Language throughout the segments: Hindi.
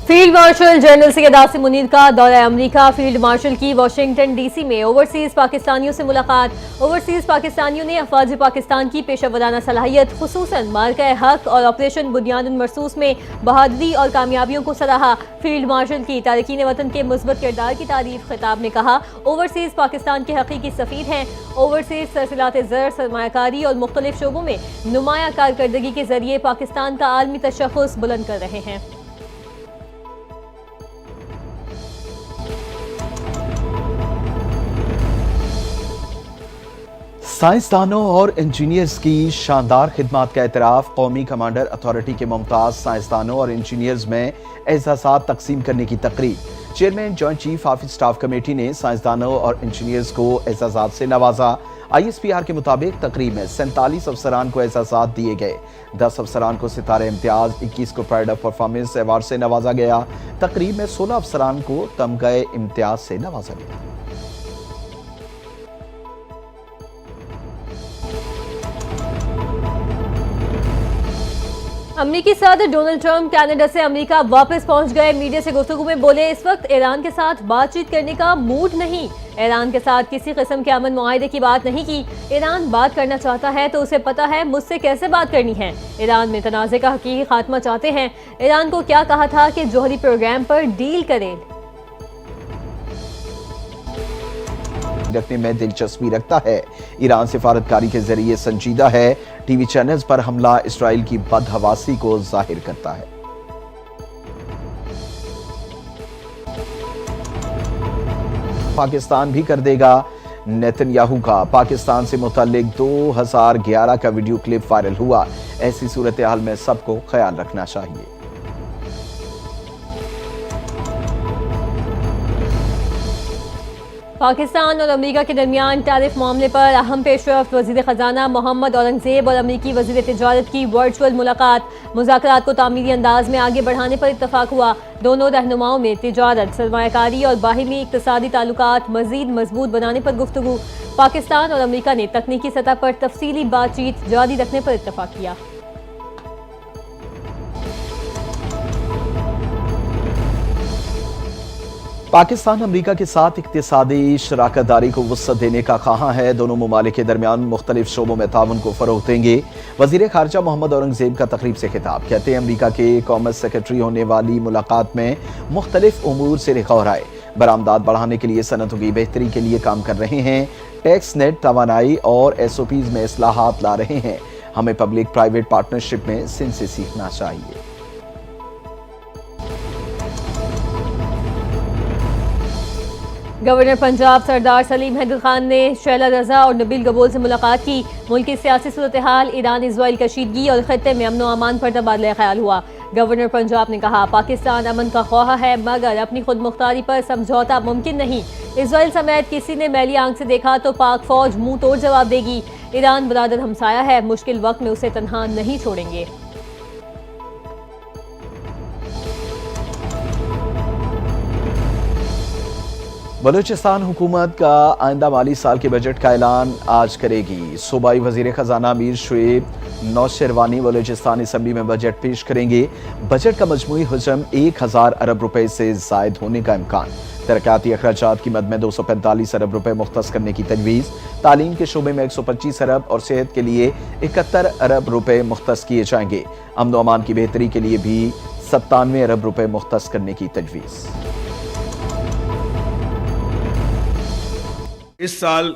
Field marshal general Syed Asim Munir का दौरा अमरीका। फील्ड मार्शल की वाशिंगटन डीसी में ओवरसीज पाकिस्तानियों से मुलाकात। ओवरसीज पाकिस्तानियों ने अफवाज पाकिस्तान की पेशा सलाहियत खुसूसन मार्का हक और ऑपरेशन बुनियादुन मरसूस में बहादुरी और कामयाबियों को सराहा। फील्ड मार्शल की तारकीन वतन के मुस्बत किरदार की तारीफ। खिताब में कहा, ओवरसीज पाकिस्तान के हकीकी सफीर हैं। ओवरसीज सरसिलात ज़र, सरमायाकारी और मुख्तलिफ शोबों में नुमाया कारकर्दगी के जरिए पाकिस्तान का आलमी तशख़्ख़ुस बुलंद कर रहे हैं। साइंसदानों और इंजीनियर्स की शानदार खिदमत का एतराफ़। कौमी कमांडर अथॉरिटी के मुमताज़ साइंसदानों और इंजीनियर्स में एजाज़ात तकसीम करने की तकरीब। Chairman joint chief of staff committee ने साइंसदानों और इंजीनियर्स को एजाज़ात से नवाजा। ISPR के मुताबिक तकरीब में 47 अफसरान को एजाज़ात दिए गए। 10 अफसरान को सितारे इम्तियाज, 21 को प्राइड ऑफ परफॉर्मेंस अवार्ड से नवाजा गया। तकरीब में 16 अफसरान को तमग़े इम्तियाज से नवाजा गया। अमरीकी सदर डोनाल्ड ट्रंप कनाडा से अमेरिका वापस पहुंच गए। मीडिया से गुफ्तगू में बोले, इस वक्त ईरान के साथ बातचीत करने का मूड नहीं। ईरान के साथ किसी किस्म के अमन मुआहदे की बात नहीं की। ईरान बात करना चाहता है तो उसे पता है मुझसे कैसे बात करनी है। ईरान में तनाज़े का हकीकी खात्मा चाहते हैं। ईरान को क्या कहा था कि जोहरी प्रोग्राम पर डील करें। रखने में दिलचस्पी रखता है। ईरान सिफारतकारी के जरिए संजीदा है। टीवी चैनल्स पर हमला इसराइल की बदहवासी को जाहिर करता है। पाकिस्तान भी कर देगा। नेतन्याहू का पाकिस्तान से मुतल्लिक 2011 का वीडियो क्लिप वायरल हुआ। ऐसी सूरत हाल में सबको ख्याल रखना चाहिए। पाकिस्तान और अमेरिका के दरमियान टैरिफ मामले पर अहम पेशरफ्त। वज़ीर ख़जाना मोहम्मद औरंगज़ेब और अमेरिकी वज़ीर तिजारत की वर्चुअल मुलाकात। मुज़ाकरात को तामीरी अंदाज में आगे बढ़ाने पर इत्तफाक हुआ। दोनों रहनुमाओं में तिजारत, सरमायाकारी और बाहिमी इक़्तिसादी ताल्लुकात मज़ीद मजबूत बनाने पर गुफ्तगू। पाकिस्तान और अमेरिका ने तकनीकी सतह पर तफसीली बातचीत जारी रखने पर इत्तफाक किया। पाकिस्तान अमरीका के साथ इक़्तिसादी शराकतदारी को वुसअत देने का ख़्वाहां है। दोनों ममालिक के दरमियान मुख्तलिफ शोबों में ताउन को फ़रोग़ देंगे। वज़ीर ख़ारजा मोहम्मद औरंगज़ेब का तकरीब से खिताब। कहते हैं, अमरीका के कॉमर्स सेक्रेटरी होने वाली मुलाकात में मुख्तलिफ उमूर से गौर आए। बरामदात बढ़ाने के लिए सनतों की बेहतरी के लिए काम कर रहे हैं। टैक्स नेट, तवानाई और SOPs में इस्लाहात ला रहे हैं। हमें पब्लिक प्राइवेट पार्टनरशिप में सिंध से सीखना चाहिए। गवर्नर पंजाब सरदार सलीम हैदर खान ने शैला रजा और नबील गबोल से मुलाकात की। मुल्क की सियासी सूरत हाल, ईरान इजराइल कशीदगी और खत्ते में अमन अमान पर तबादला ख्याल हुआ। गवर्नर पंजाब ने कहा, पाकिस्तान अमन का ख्वाह है मगर अपनी खुद मुख्तारी पर समझौता मुमकिन नहीं। इजराइल समेत किसी ने मैली आंख से देखा तो पाक फौज मुंह तोड़ जवाब देगी। ईरान बरादर हमसाया है, मुश्किल वक्त में उसे तन्हा नहीं छोड़ेंगे। बलूचिस्तान हुकूमत का आइंदा माली साल के बजट का ऐलान आज करेगी। सूबाई वजीर खजाना मीर शुएब नौशेरवानी बलूचिस्तान असम्बली में बजट पेश करेंगे। बजट का मजमूई हजम 1000 अरब रुपए से जायद होने का इम्कान। तरक्याती अखराजात की मद में 245 अरब रुपए मुख्तस करने की तजवीज़। तालीम के शोबे में 125 अरब और सेहत के लिए 71 अरब रुपए मुख्तस किए जाएंगे। अमन व अमान की बेहतरी के लिए भी 97 अरब रुपए मुख्तस करने की तजवीज़। इस साल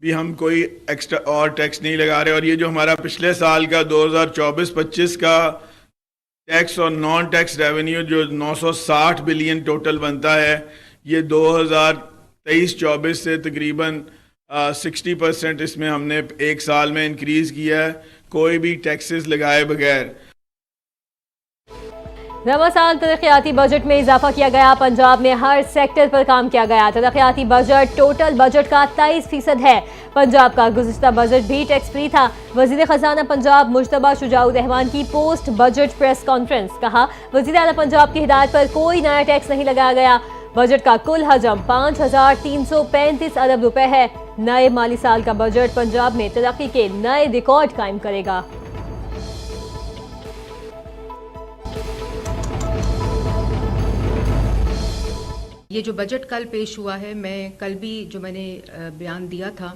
भी हम कोई एक्स्ट्रा और टैक्स नहीं लगा रहे, और ये जो हमारा पिछले साल का 2024-25 का टैक्स और नॉन टैक्स रेवेन्यू जो 960 बिलियन टोटल बनता है, ये 2023-24 से तकरीबन 60% इसमें हमने एक साल में इंक्रीज़ किया है, कोई भी टैक्सेस लगाए बगैर। रवा साल तरक्याती बजट में इजाफा किया गया। पंजाब में हर सेक्टर पर काम किया गया। तरक्याती बजट टोटल बजट का 23% है। पंजाब का गुज़िश्ता बजट भी टैक्स फ्री था। वज़ीर ख़जाना पंजाब मुश्तबा शुजाउर रहमान की पोस्ट बजट प्रेस कॉन्फ्रेंस। कहा, वज़ीर आला पंजाब की हिदायत पर कोई नया टैक्स नहीं लगाया गया। बजट का कुल हजम 5335 अरब रुपए है। नए माली साल का बजट पंजाब में तरक्की के नए रिकॉर्ड कायम करेगा। ये जो बजट कल पेश हुआ है, मैं कल भी जो मैंने बयान दिया था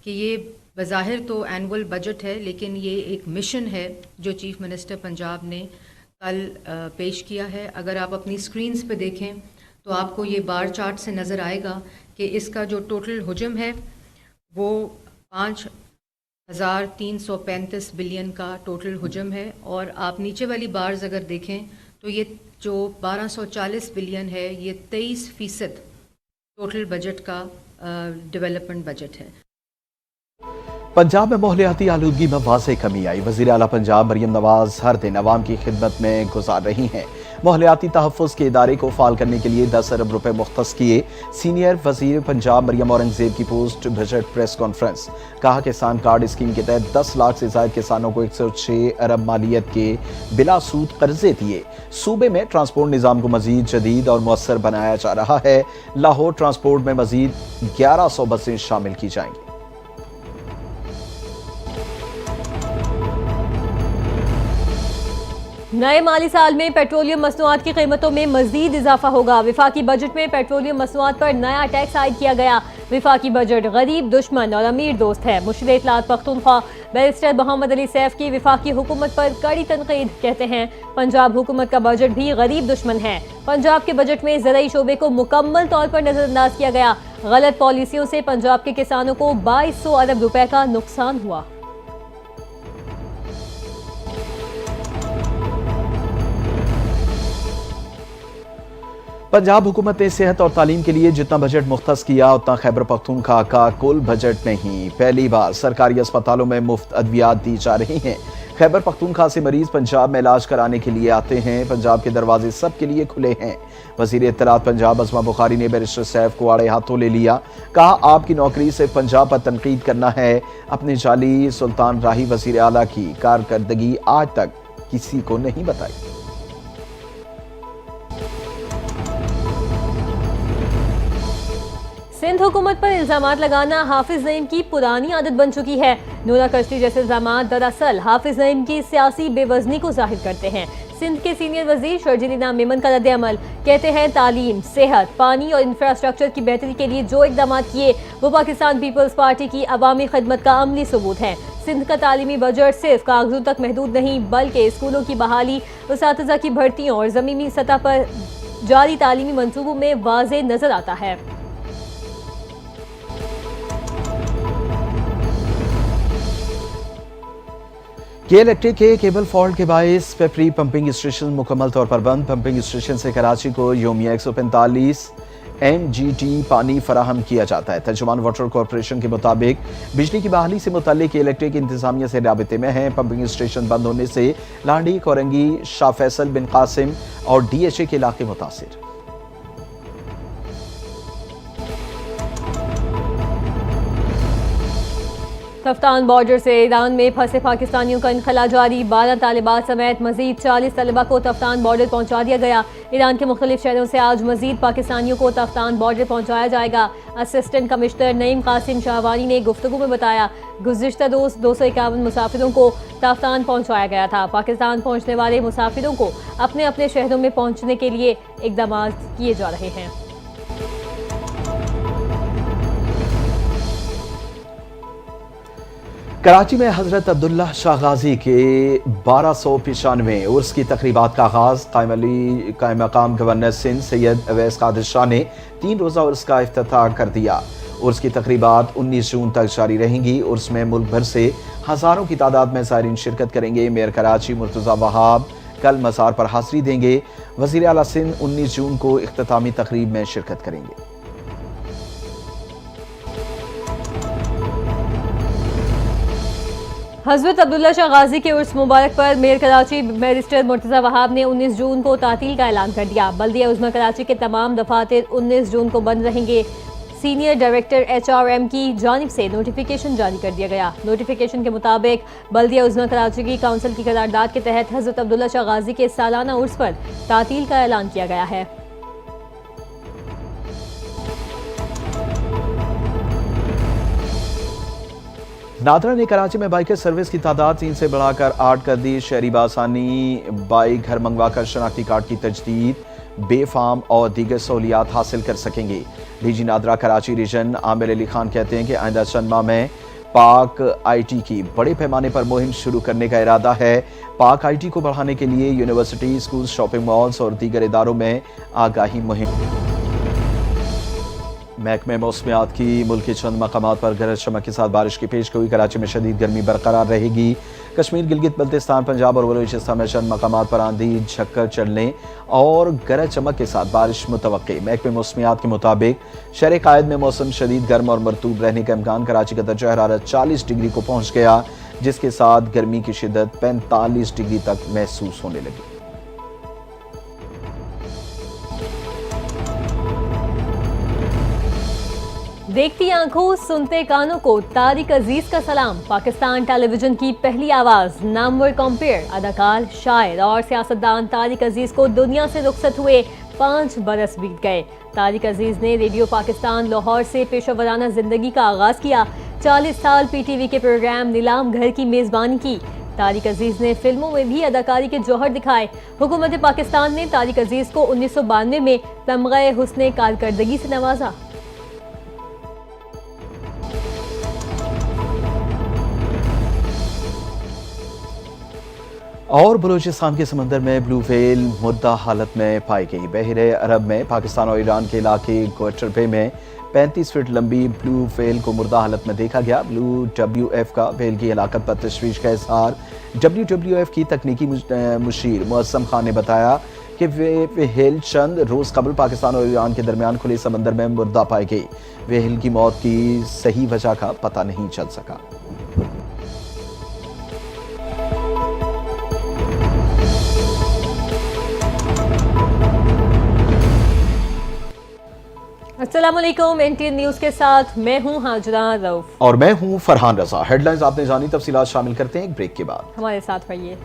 कि ये बज़ाहिर तो एनुअल बजट है, लेकिन ये एक मिशन है जो चीफ मिनिस्टर पंजाब ने कल पेश किया है। अगर आप अपनी स्क्रीन्स पे देखें तो आपको ये बार चार्ट से नज़र आएगा कि इसका जो टोटल हुजम है वो 5,335 बिलियन का टोटल हुजम है, और आप नीचे वाली बार्स अगर देखें तो ये जो 1240 बिलियन है ये 23% टोटल बजट का डेवलपमेंट बजट है। पंजाब में माहौलियाती आलूदगी में वाज़ेह कमी आई। वज़ीर आला पंजाब मरियम नवाज हर दिन अवाम की खिदमत में गुजार रही हैं। माहौलियाती तहफ़्फ़ुज़ के इदारे को फ़ाल करने के लिए 10 अरब रुपए मुख्तस किए। सीनियर वज़ीर पंजाब मरियम औरंगज़ेब की पोस्ट बजट प्रेस कॉन्फ्रेंस। कहा किसान कार्ड स्कीम के तहत 10 लाख से ज़ायद किसानों को 106 अरब मालियत के बिला सूद कर्जे दिए। सूबे में ट्रांसपोर्ट निज़ाम को मज़ीद जदीद और मुअस्सर बनाया जा रहा है। लाहौर ट्रांसपोर्ट में मज़ीद 1100 बसें शामिल की जाएंगी। नए माली साल में पेट्रोलियम मसनूआत की कीमतों में मजीद इजाफा होगा। विफाकी बजट में पेट्रोलियम मसनूआत पर नया टैक्स आयद किया गया। विफाकी बजट गरीब दुश्मन और अमीर दोस्त है। मुशीर इत्तलात पख्तूनख्वा बैरिस्टर मोहम्मद अली सैफ की विफाकी हुकूमत पर कड़ी तनकीद। कहते हैं पंजाब हुकूमत का बजट भी गरीब दुश्मन है। पंजाब के बजट में ज़राई शोबे को मुकम्मल तौर पर नजरअंदाज किया गया। गलत पॉलिसियों से पंजाब के किसानों को 2200 अरब रुपए का नुकसान हुआ। पंजाब हुकूमत ने सेहत और तालीम के लिए जितना बजट मुख्तस किया उतना खैबर पख्तूनख्वा का कुल बजट नहीं। पहली बार सरकारी अस्पतालों में मुफ्त अद्वियात दी जा रही हैं। खैबर पख्तूनख्वा से मरीज पंजाब में इलाज कराने के लिए आते हैं। पंजाब के दरवाजे सबके लिए खुले हैं। वज़ीर इत्तलात पंजाब अज़मा बुखारी ने बैरिस्टर सैफ को आड़े हाथों ले लिया। कहा आपकी नौकरी सिर्फ पंजाब पर तनकीद करना है। अपने जाली सुल्तान राही वज़ीर आला की कारकर्दगी आज तक किसी को नहीं बताई। सिंध हुकूमत पर इल्जामात लगाना हाफिज नईम की पुरानी आदत बन चुकी है। नूरा कश्ती जैसे इल्जामात दरअसल हाफिज नईम की सियासी बेवजनी को जाहिर करते हैं। सिंध के सीनियर वजीर शर्जील मेमन का रद्द-ए-अमल। कहते हैं तालीम, सेहत, पानी और इंफ्रास्ट्रक्चर की बेहतरी के लिए जो इकदाम किए वो पाकिस्तान पीपल्स पार्टी की अवामी खिदमत का अमली सबूत है। सिंध का तालीमी बजट सिर्फ कागजों तक महदूद नहीं बल्कि स्कूलों की बहाली, उसातिज़ा की भर्तियों और ज़मीनी सतह पर जारी तालीमी मंसूबों में वाज़ेह नजर आता है। के इलेक्ट्रिक के केबल फॉल्ट के बायस पेपरी पंपिंग स्टेशन मुकम्मल तौर पर बंद। पंपिंग स्टेशन से कराची को योमिया 145 NGT पानी फराहम किया जाता है। तर्जुमान वाटर कॉरपोरेशन के मुताबिक बिजली की बहाली से मुतालिक इलेक्ट्रिक इंतजामिया से राबिते में है। पंपिंग स्टेशन बंद होने से लांडी, कोरंगी, शाह फैसल बिन कासिम और DHA के इलाके मुतासिर। तफ्तान बॉर्डर से ईरान में फंसे पाकिस्तानियों का इनखला जारी। 12 तालिबात समेत मजीद 40 तलबा को तफ्तान बॉर्डर पहुंचा दिया गया। ईरान के मुख्तलिफ शहरों से आज मजीद पाकिस्तानियों को तफ्तान बॉर्डर पहुंचाया जाएगा। असिस्टेंट कमिश्नर नईम कासिम शाहवानी ने गुफ्तगू में बताया गुज़िश्ता रोज़ 251 मुसाफिरों को तफ्तान पहुंचाया गया था। पाकिस्तान पहुंचने वाले मुसाफिरों को अपने अपने शहरों में पहुंचने के लिए इकदाम किए जा रहे हैं। कराची में हजरत अब्दुल्ला शाह गाजी के 1295 उर्स की तकरीबात का आगाज। कायम मकाम गवर्नर सिंध सैयद अवैस कादिर शाह ने 3 रोज़ा उर्स का इफ्तिताह कर दिया। उर्स की तकरीबात 19 जून तक जारी रहेंगी। उर्स में मुल्क भर से हज़ारों की तादाद में ज़ायरीन शिरकत करेंगे। मेयर कराची मुर्तज़ा वहाब कल मज़ार पर हाज़िरी देंगे। वज़ीर आला सिंध 19 जून को इख्तितामी तकरीब में शिरकत करेंगे। हज़रत अब्दुल्ला शाह गाजी के उर्स मुबारक पर मेयर कराची बैरिस्टर मुर्तज़ा वहाब ने 19 जून को तातील का ऐलान कर दिया। बल्दिया उज़्मा कराची के तमाम दफातर 19 जून को बंद रहेंगे। सीनियर डायरेक्टर HRM की जानिब से नोटिफिकेशन जारी कर दिया गया। नोटिफिकेशन के मुताबिक बल्दिया उज़्मा कराची की काउंसिल की करारदाद के तहत हज़रत अब्दुल्ला शाह गाजी के सालाना उर्स पर तातील का ऐलान किया गया है। नादरा ने कराची में बाइकर सर्विस की तादाद 3 से बढ़ाकर 8 कर दी। शहरी बासानी बाइक घर मंगवा कर शनाख्ती कार्ड की तजदीद। बेफाम और दीगर सहूलियात हासिल कर सकेंगे। डीजी नादरा कराची रीजन आमिर अली खान कहते हैं कि आइंदा चंद माह में पाक आईटी की बड़े पैमाने पर मुहिम शुरू करने का इरादा है। पाक आईटी को बढ़ाने के लिए यूनिवर्सिटी, स्कूल, शॉपिंग मॉल्स और दीगर इदारों में आगाही मुहिम। महकमे मौसमियात की मुल्क के चंद मकामात पर गरज चमक के साथ बारिश की पेशगोई। कराची में शदीद गर्मी बरकरार रहेगी। कश्मीर, गिलगित बल्तिस्तान, पंजाब और बलूचिस्तान में चंद मकामात पर आंधी झक्कर चलने और गरज चमक के साथ बारिश मुतवक्के। महकमे मौसमियात के मुताबिक शहर कायद में मौसम शदीद गर्म और मरतूब रहने का इम्कान। कराची का दर्जा हरारत 40 डिग्री को पहुंच गया, जिसके साथ गर्मी की शिद्दत 45 डिग्री तक महसूस होने लगी। देखती आंखों, सुनते कानों को तारिक अजीज का सलाम। पाकिस्तान टेलीविजन की पहली आवाज, नामवर कॉम्पेयर, अदाकार, शायर और सियासतदान तारिक अजीज को दुनिया से रुखसत हुए 5 बरस बीत गए। तारिक अजीज ने रेडियो पाकिस्तान लाहौर से पेशेवराना जिंदगी का आगाज किया। 40 साल पीटीवी के प्रोग्राम नीलाम घर की मेजबानी की। तारिक अजीज ने फिल्मों में भी अदाकारी के जौहर दिखाए। हुकूमत पाकिस्तान ने तारिक अजीज को 1992 में तमग़े हुस्ने कारकर्दगी से नवाजा। और बलूचिस्तान के समंदर में ब्लू व्हेल मुर्दा हालत में पाई गई। बहरे अरब में पाकिस्तान और ईरान के इलाके ग्वेटर बे में 35 फीट लंबी ब्लू व्हेल को मुर्दा हालत में देखा गया। WWF का व्हेल की हलाकत पर तशवीश का इजहार। WWF की तकनीकी मुशीर मुअज़्ज़म खान ने बताया कि व्हेल चंद रोज़ कबल पाकिस्तान और ईरान के दरमियान खुले समंदर में मुर्दा पाई गई। व्हेल की मौत की सही वजह का पता नहीं चल सका। अस्सलामुअलैकुम, NTN न्यूज़ के साथ मैं हूं हाजरा रऊफ और मैं हूं फरहान रजा। हेडलाइंस आपने जानी, तफसीलात शामिल करते हैं एक ब्रेक के बाद। हमारे साथ रहिए।